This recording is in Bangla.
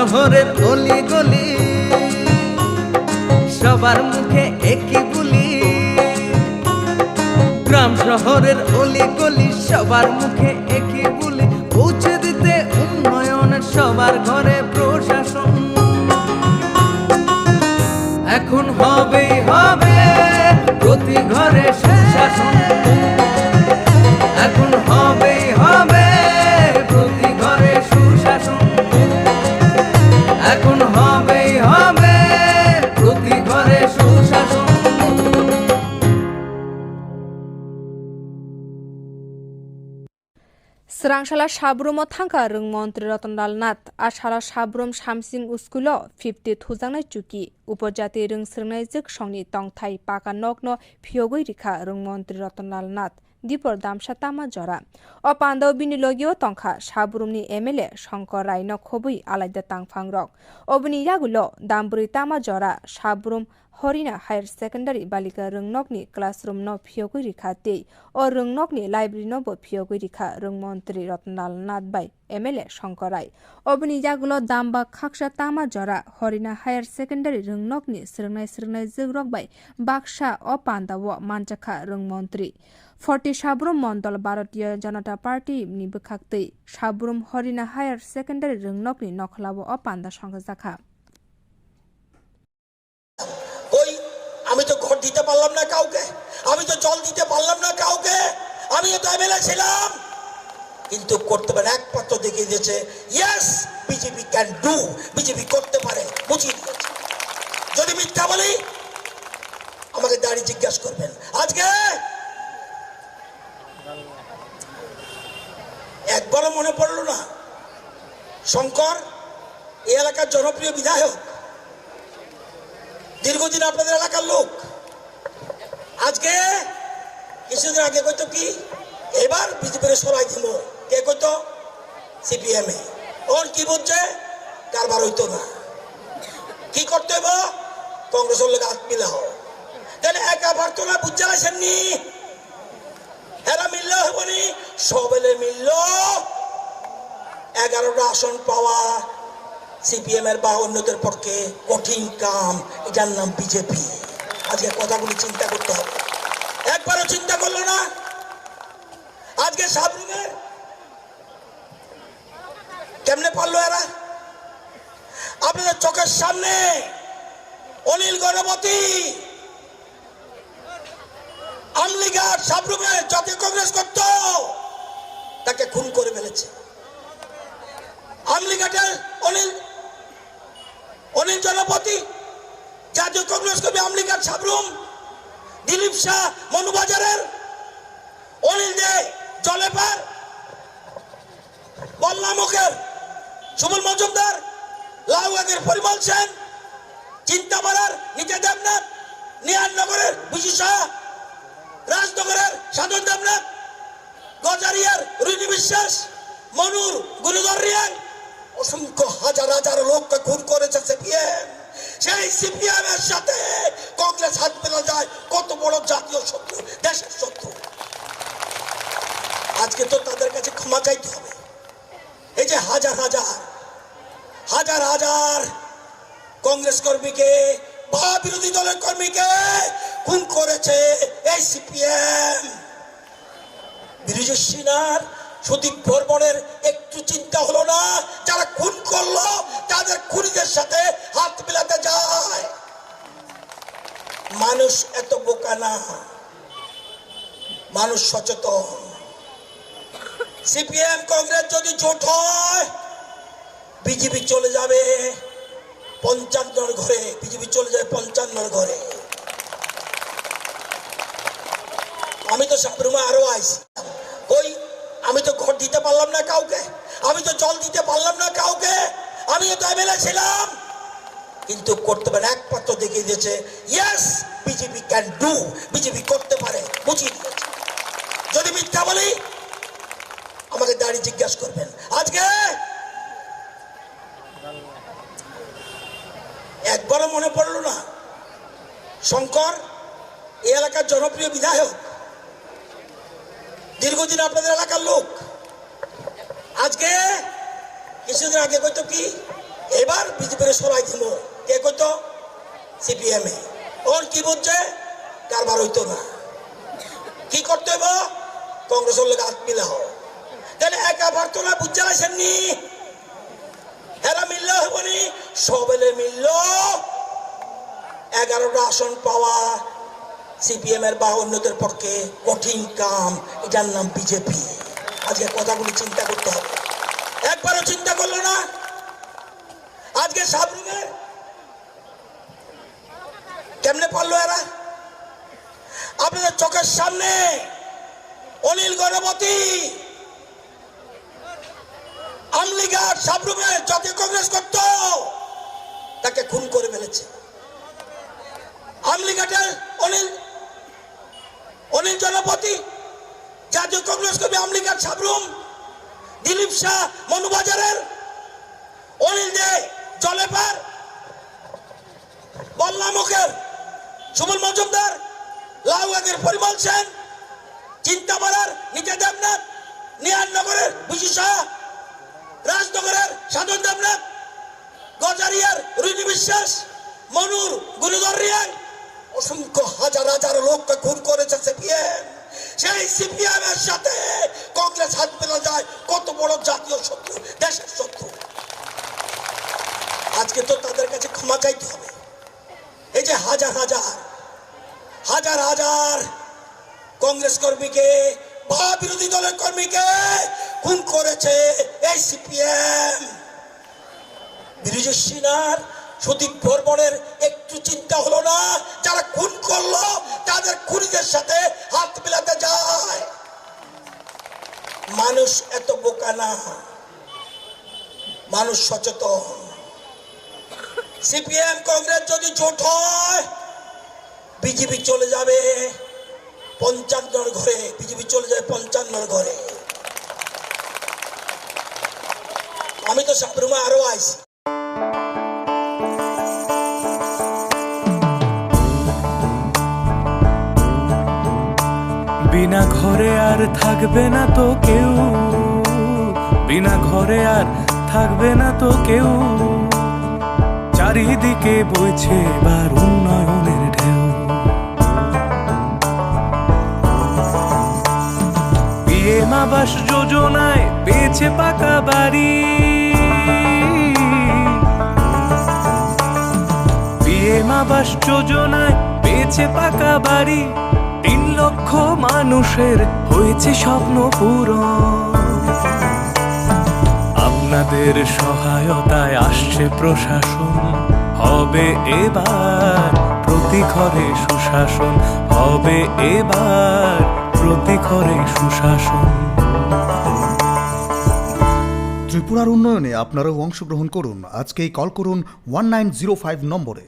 শহরের অলি গলি সবার মুখে একই বুলি, গ্রাম শহরের অলি গলি সবার মুখে একই বুলি, পৌঁছে দিতে উন্নয়নের সবার ঘরে প্রশাসন। এখন হবেই হবে প্রতি ঘরে সুশাসন, এখন হবেই হবে প্রতি ঘরে সুশাসন, এখন হবেই হবে প্রতি ঘরে সুশাসন। Srangshala Shabrum Thanka Rung Mantri Rotondal Nat Ashala Shabrum Shamsing Uskulo 50 Thuzangna Chuki Upojati Rung Srnai Zik Shongni Tongthai Paka Nokno Phiogoi Rikha Rung Mantri Rotondal Nat Dipor Damsha Tama Jora Opando Binilogio Tongkha Shabrumni MLA Shankar Rai no Khobui Alaida Tangphangrok Obni Yagulo Damburi Tama Jora Shabrum Horina Higher Secondary Balika Rungnokni Classroom no Phiogoi Rikha Tei o Rungnokni Library no bo Phiogoi Rikha Rung Mantri Rotondal Nat by MLA Shankar Rai Obni Yagulo Damba Khaksha Tama Jora Horina Higher Secondary Rungnokni Srnai Zigrok by Baksha Opanda wo Manchakha Rung Mantri 40 Shabrum Mondol Bharatiya Janata Party ni bukhaktei Shabrum Horina Higher Secondary Rungnokni Nokhlabo Opanda Songkha আমি তো ঘর দিতে পারলাম না কাউকে, আমি তো জল দিতে পারলাম না কাউকে, আমি তো এমএলএ ছিলাম, কিন্তু করতে পারে একমাত্র দেখিয়ে দিয়েছে yes BJP can do, BJP করতে পারে বুঝিয়ে দিয়েছে। যদি মিথ্যা বলি আমাকে দাঁড়িয়ে জিজ্ঞাসা করবেন। আজকে একবারও মনে পড়লো না শঙ্কর এই এলাকার জনপ্রিয় বিধায়ক, দীর্ঘদিন আপনাদের এলাকার লোক, আজকে কিছুদিন আগে কইতো কি এবার বিজেপির সরাই দিব, কে কইতো সিপিএম এ, ওর কি বুঝছে কারবার হইতো না, কি করতে হইব কংগ্রেসের লোক হাত মিলাও, তাহলে একা পারতো না বুঝতে আসেননি, এরা মিললে হবনি, সবেলে মিলল 11টা আসন পাওয়া সিপিএম এর বা অন্যদের পক্ষে কঠিন কাম, এটার নাম বিজেপি। আজকে কথাগুলি চিন্তা করতে হবে, একবারও চিন্তা করলো না। আজকে সাবরুমে কেমনে পারলো এরা? আপনাদের চোখের সামনে অনিল গণপতি আমলিগার সাবরুমে জাতীয় কংগ্রেস করত, তাকে খুন করে ফেলেছে। আমলিঘাটের অনিল জনপতি জাতীয় কংগ্রেস কবি আমলিঘাট সাবরুম, দিলীপ শাহ মনুবাজারের, অনিল দে জলেপার, বল্লামুখের সুবল মজুমদার, লাউয়াগের পরিমল সেন, চিন্তাপাড়ার নিচে দেবনাথ, নিয়াননগরের বিশু শাহ, রাজনগরের সাধন দেবনাথ, গজারিয়ার রুনি বিশ্বাস, মনুর গুরুধর রিয়াং, অসংখ্য হাজার হাজার লোককে খুন করেছে সিপিএম। সেই সিপিএম এর সাথে কংগ্রেস হাত মেলা যায়, কত বড় জাতীয় শত্রু, দেশের শত্রু। আজকে তো তাদের কাছে ক্ষমা চাইতে হবে। এই যে হাজার হাজার হাজার হাজার কংগ্রেস কর্মীকে বা বিরোধী দলের কর্মীকে খুন করেছে এই সিপিএম। বিরোধী সিনার সুদীপ বর্মনের একটু চিন্তা হলো না, যারা খুন করলো তাদের খুনিদের সাথে হাত মেলাতে যায়। মানুষ এত বোকা না, মানুষ সচেতন। সিপিএম কংগ্রেস যদি জোট হয় বিজেপি চলে যাবে 55 ঘরে, বিজেপি চলে যাবে 55 ঘরে। আমি তো সাবরুমে আরো আইছি, ওই আমি তো ঘর দিতে পারলাম না কাউকে, আমি তো জল দিতে পারলাম না কাউকে, আমি তো এমএলএ ছিলাম, কিন্তু করতে পারে একমাত্র দেখিয়ে দিয়েছে yes BJP can do, BJP করতে পারে বুঝিয়ে দিয়েছে। যদি মিথ্যা বলি আমাকে দাঁড়িয়ে জিজ্ঞাসা করবেন। আজকে একবারও মনে পড়লো না শঙ্কর এই এলাকার জনপ্রিয় বিধায়ক, দীর্ঘদিন আপনাদের এলাকার লোক, আজকে কিছুদিন আগে কইতো কি এবার বিজেপির সরাই দিব কে কইতো সিপিএম এ ওর কি বুঝছে কারবার হইতো না কি করতে হইব কংগ্রেসের লোক হাত মিলা হোক তাহলে একা পারতো না বুঝতে আসেননি এরা মিললে হবনি সবেলে মিলল 11টা আসন পাওয়া সিপিএম এর বা অন্যদের পক্ষে কঠিন কাম এটার নাম বিজেপি আজকে কথাগুলি চিন্তা করতে হবে একবারও চিন্তা করলো না আজকে সাবরুমে কেমনে পারলো এরা আপনাদের চোখের সামনে অনিল গণপতি আমলিগার সাবরুমে জাতীয় কংগ্রেস করত তাকে খুন করে ফেলেছে আমলিগাটের অনিল জনপতি জাতীয় কংগ্রেস কর্মী আমলিগার সাবরুম দিলীপ শাহ মনুবাজারের অনিল দে জলেপার বল্লামুখের সুমন মজুমদার লাউয়াগের পরিমল সেন চিন্তামারার নিচে দেবনাথ নিয়াননগরের বিশু শাহ রাজনগরের সাধন দেবনাথ গজারিয়ার রুনি বিশ্বাস মনুর গুরুধর রিয়াং অসংখ্য হাজার হাজার লোককে খুন করেছে সিপিএম সেই সিপিএম এর সাথে কংগ্রেস হাত মেলা যায় কত বড় জাতীয় শত্রু দেশের শত্রু আজকে তো তাদের কাছে ক্ষমা চাইতে হবে এই যে হাজার হাজার হাজার হাজার কংগ্রেস কর্মীকে বা বিরোধী দলের কর্মীকে খুন করেছে এই সিপিএম ব্রিজেশ সিনহার সুদীপ বর্মনের একটু চিন্তা হলো না যারা খুন করলো তাদের খুনিদের সাথে হাত মেলাতে যায় মানুষ এত বোকা না মানুষ সচেতন সিপিএম কংগ্রেস যদি জোট হয় বিজেপি চলে যাবে 55 ঘরে বিজেপি চলে যাবে 55 ঘরে আমি তো সাবরুমে আরো আইছি বিনা ঘরে আর থাকবে না তো কেউ বিনা ঘরে আর থাকবে না তো কেউ চারিদিকে বইছে এবার উন্নয়নের ঢেউ পিএম আবাস যোজনায় পেয়েছে পাকা বাড়ি পিএম আবাস যোজনায় পেয়েছে পাকা বাড়ি 3 লক্ষ মানুষের হয়েছে স্বপ্ন পূরণ আপনাদের সহায়তায় আসছে প্রশাসন হবে এবার প্রতি ঘরে সুশাসন হবে এবার প্রতি ঘরে সুশাসন ত্রিপুরার উন্নয়নে আপনারাও অংশগ্রহণ করুন আজকেই কল করুন 1905 নম্বরে